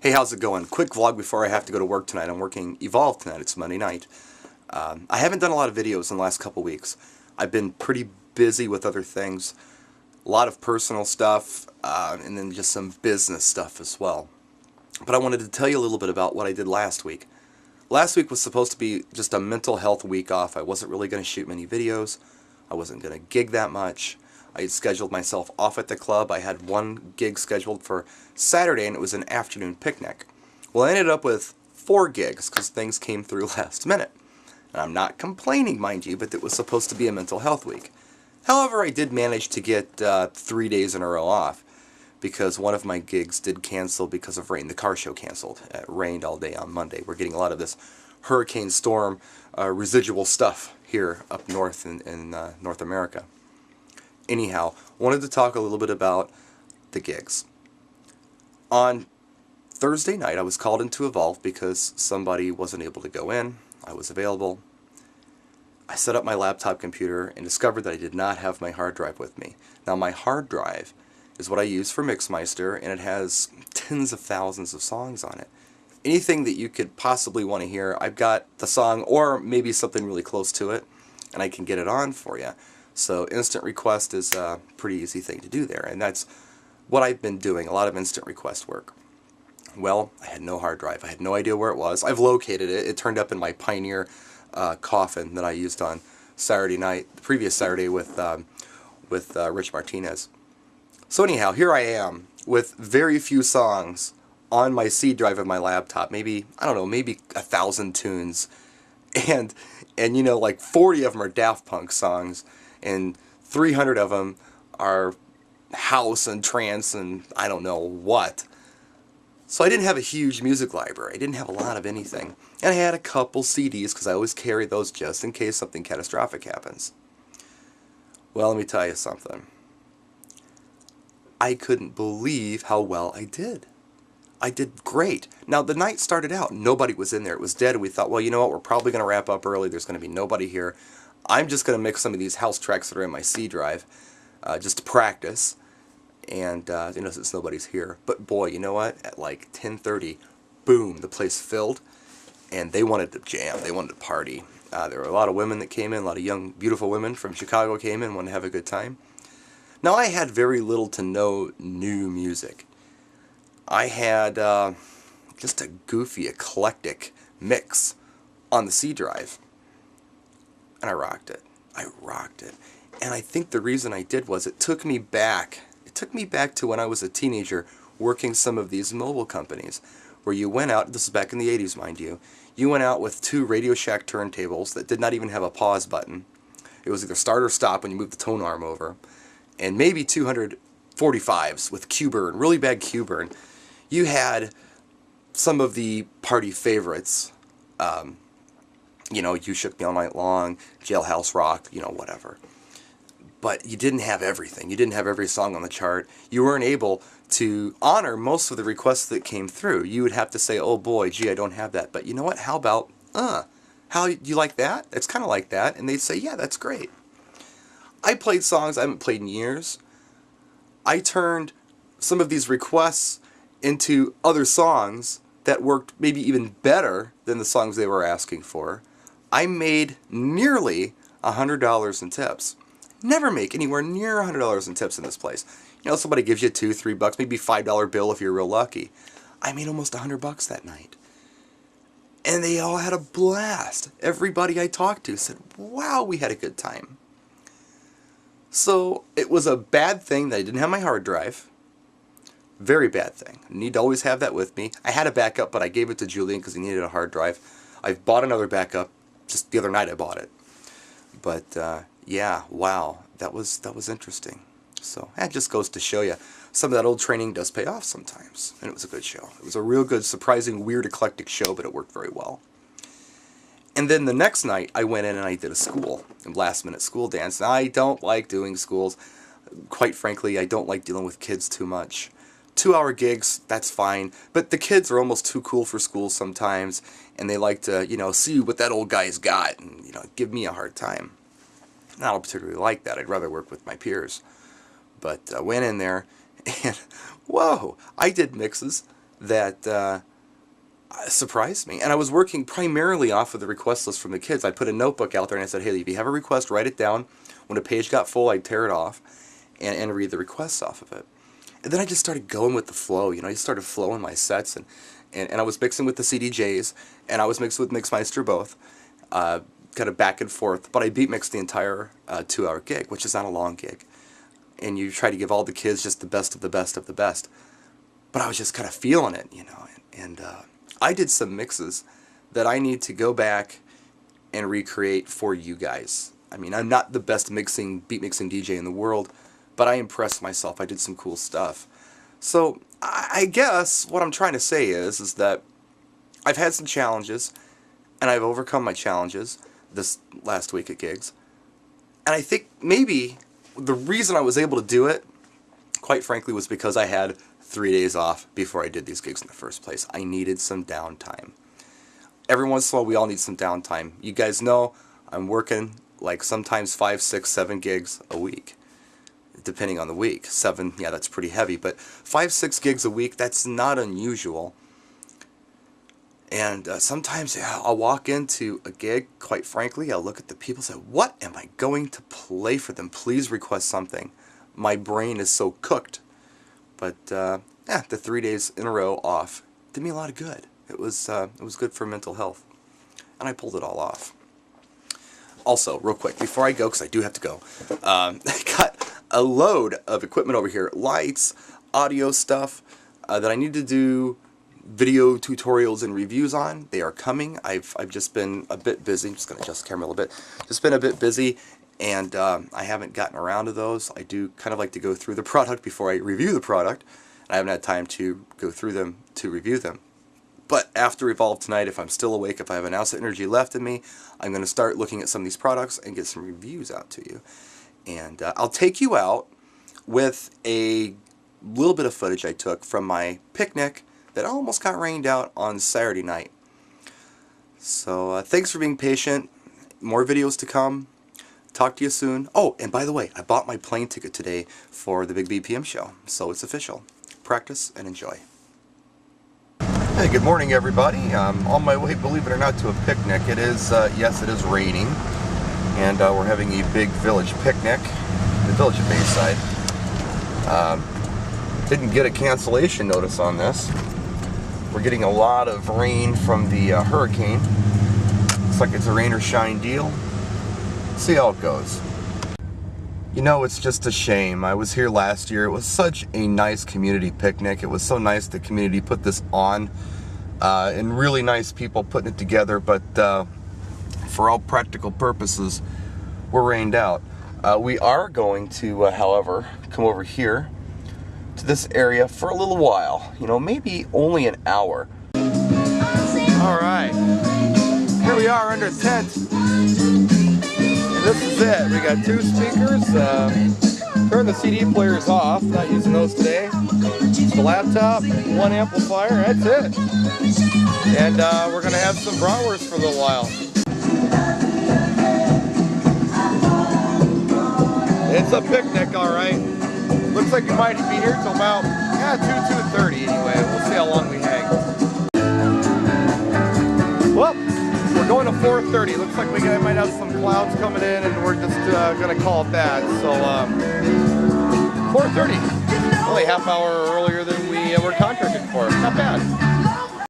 Hey, how's it going? Quick vlog before I have to go to work tonight. I'm working Evolve tonight. It's Monday night. I haven't done a lot of videos in the last couple weeks. I've been pretty busy with other things. A lot of personal stuff, and then just some business stuff as well. But I wanted to tell you a little bit about what I did last week. Last week was supposed to be just a mental health week off. I wasn't really going to shoot many videos. I wasn't going to gig that much. I had scheduled myself off at the club. I had one gig scheduled for Saturday, and it was an afternoon picnic. Well, I ended up with 4 gigs because things came through last minute. And I'm not complaining, mind you, but it was supposed to be a mental health week. However, I did manage to get 3 days in a row off because one of my gigs did cancel because of rain. The car show canceled. It rained all day on Monday. We're getting a lot of this hurricane storm residual stuff here up north in North America. Anyhow, wanted to talk a little bit about the gigs. On Thursday night, I was called into Evolve because somebody wasn't able to go in. I was available. I set up my laptop computer and discovered that I did not have my hard drive with me. Now, my hard drive is what I use for Mixmeister, and it has tens of thousands of songs on it. Anything that you could possibly want to hear, I've got the song or maybe something really close to it, and I can get it on for you. So instant request is a pretty easy thing to do there, and that's what I've been doing, a lot of instant request work. Well, I had no hard drive. I had no idea where it was. I've located it. It turned up in my Pioneer coffin that I used on Saturday night, the previous Saturday with Rich Martinez. So anyhow, here I am with very few songs on my C drive of my laptop. Maybe, I don't know, maybe 1,000 tunes. And you know, like 40 of them are Daft Punk songs, and 300 of them are house and trance and I don't know what. So I didn't have a huge music library. I didn't have a lot of anything. And I had a couple CDs because I always carry those just in case something catastrophic happens. Well, let me tell you something. I couldn't believe how well I did. I did great. Now, the night started out. Nobody was in there. It was dead. And we thought, well, you know what? We're probably going to wrap up early. There's going to be nobody here. I'm just going to mix some of these house tracks that are in my C drive just to practice. And, you know, since nobody's here. But boy, you know what? At like 10:30, boom, the place filled. And they wanted to jam. They wanted to party. There were a lot of women that came in. A lot of young, beautiful women from Chicago came in, wanted to have a good time. Now, I had very little to no new music. I had just a goofy, eclectic mix on the C drive. And I rocked it. I rocked it. And I think the reason I did was it took me back. It took me back to when I was a teenager working some of these mobile companies where you went out, this is back in the 80s, mind you, you went out with 2 Radio Shack turntables that did not even have a pause button. It was either start or stop when you moved the tone arm over. And maybe 245s with Q-burn, really bad Q-burn. You had some of the party favorites, you know, You Shook Me All Night Long, Jailhouse Rock, you know, whatever. But you didn't have everything. You didn't have every song on the chart. You weren't able to honor most of the requests that came through. You would have to say, oh boy, gee, I don't have that. But you know what? How about, how you like that? It's kind of like that. And they'd say, yeah, that's great. I played songs I haven't played in years. I turned some of these requests into other songs that worked maybe even better than the songs they were asking for. I made nearly $100 in tips. Never make anywhere near $100 in tips in this place. You know, somebody gives you $2, $3, maybe $5 bill if you're real lucky. I made almost $100 that night. And they all had a blast. Everybody I talked to said, wow, we had a good time. So it was a bad thing that I didn't have my hard drive. Very bad thing. I need to always have that with me. I had a backup, but I gave it to Julian because he needed a hard drive. I've bought another backup. Just the other night I bought it. But yeah, wow, that was interesting. So that just goes to show you some of that old training does pay off sometimes. And it was a good show. It was a real good, surprising, weird, eclectic show, but it worked very well. And then the next night, I went in and I did a last-minute school dance. Now, I don't like doing schools. Quite frankly, I don't like dealing with kids too much. 2-hour gigs, that's fine. But the kids are almost too cool for school sometimes, and they like to, you know, see what that old guy's got and, you know, give me a hard time. And I don't particularly like that. I'd rather work with my peers. But I went in there, and whoa, I did mixes that surprised me. And I was working primarily off of the request list from the kids. I put a notebook out there and I said, hey, if you have a request, write it down. When a page got full, I'd tear it off and read the requests off of it. And then I just started going with the flow. You know, I just started flowing my sets, and I was mixing with the CDJs, and I was mixing with Mixmeister both, kind of back and forth. But I beat mixed the entire 2-hour gig, which is not a long gig. And you try to give all the kids just the best of the best of the best. But I was just kind of feeling it, you know. And I did some mixes that I need to go back and recreate for you guys. I mean, I'm not the best beat mixing DJ in the world, but I impressed myself. I did some cool stuff. So I guess what I'm trying to say is that I've had some challenges, and I've overcome my challenges this last week at gigs. And I think maybe the reason I was able to do it, quite frankly, was because I had 3 days off before I did these gigs in the first place. I needed some downtime. Every once in a while, we all need some downtime. You guys know I'm working like sometimes 5, 6, 7 gigs a week, depending on the week. 7, yeah, that's pretty heavy, but 5, 6 gigs a week, that's not unusual. And sometimes I'll walk into a gig, quite frankly, I'll look at the people and say, what am I going to play for them? Please request something. My brain is so cooked. But yeah, the 3 days in a row off did me a lot of good. It was good for mental health, and I pulled it all off. Also, real quick, before I go, because I do have to go, I got a load of equipment over here, lights, audio stuff that I need to do video tutorials and reviews on. They are coming. I've just been a bit busy. I'm just going to adjust the camera a little bit. Just been a bit busy, and I haven't gotten around to those. I do kind of like to go through the product before I review the product, and I haven't had time to go through them to review them. But after Evolve tonight, if I'm still awake, if I have an ounce of energy left in me, I'm going to start looking at some of these products and get some reviews out to you. And I'll take you out with a little bit of footage I took from my picnic that almost got rained out on Saturday night. So thanks for being patient. More videos to come. Talk to you soon. Oh, and by the way, I bought my plane ticket today for the Big BPM show, so it's official. Practice and enjoy. Hey, good morning, everybody. I'm on my way, believe it or not, to a picnic. It is, yes, it is raining, and we're having a big village picnic in the village of Bayside. Didn't get a cancellation notice on this. We're getting a lot of rain from the hurricane. Looks like it's a rain or shine deal. See how it goes. You know, it's just a shame. I was here last year. It was such a nice community picnic. It was so nice the community put this on, and really nice people putting it together, but for all practical purposes, we're rained out. We are going to, however, come over here to this area for a little while. You know, maybe only an hour. All right. Here we are under a tent. This is it. We got 2 speakers. Turn the CD players off. Not using those today. The laptop, 1 amplifier. That's it. And we're gonna have some bratwurst for a little while. It's a picnic, all right. Looks like you might be here till about 2:30 anyway. We'll see how long we hang. Well. We're going to 4:30. Looks like we might have some clouds coming in, and we're just going to call it that. So 4:30, only half hour earlier than we were contracted for. Not bad.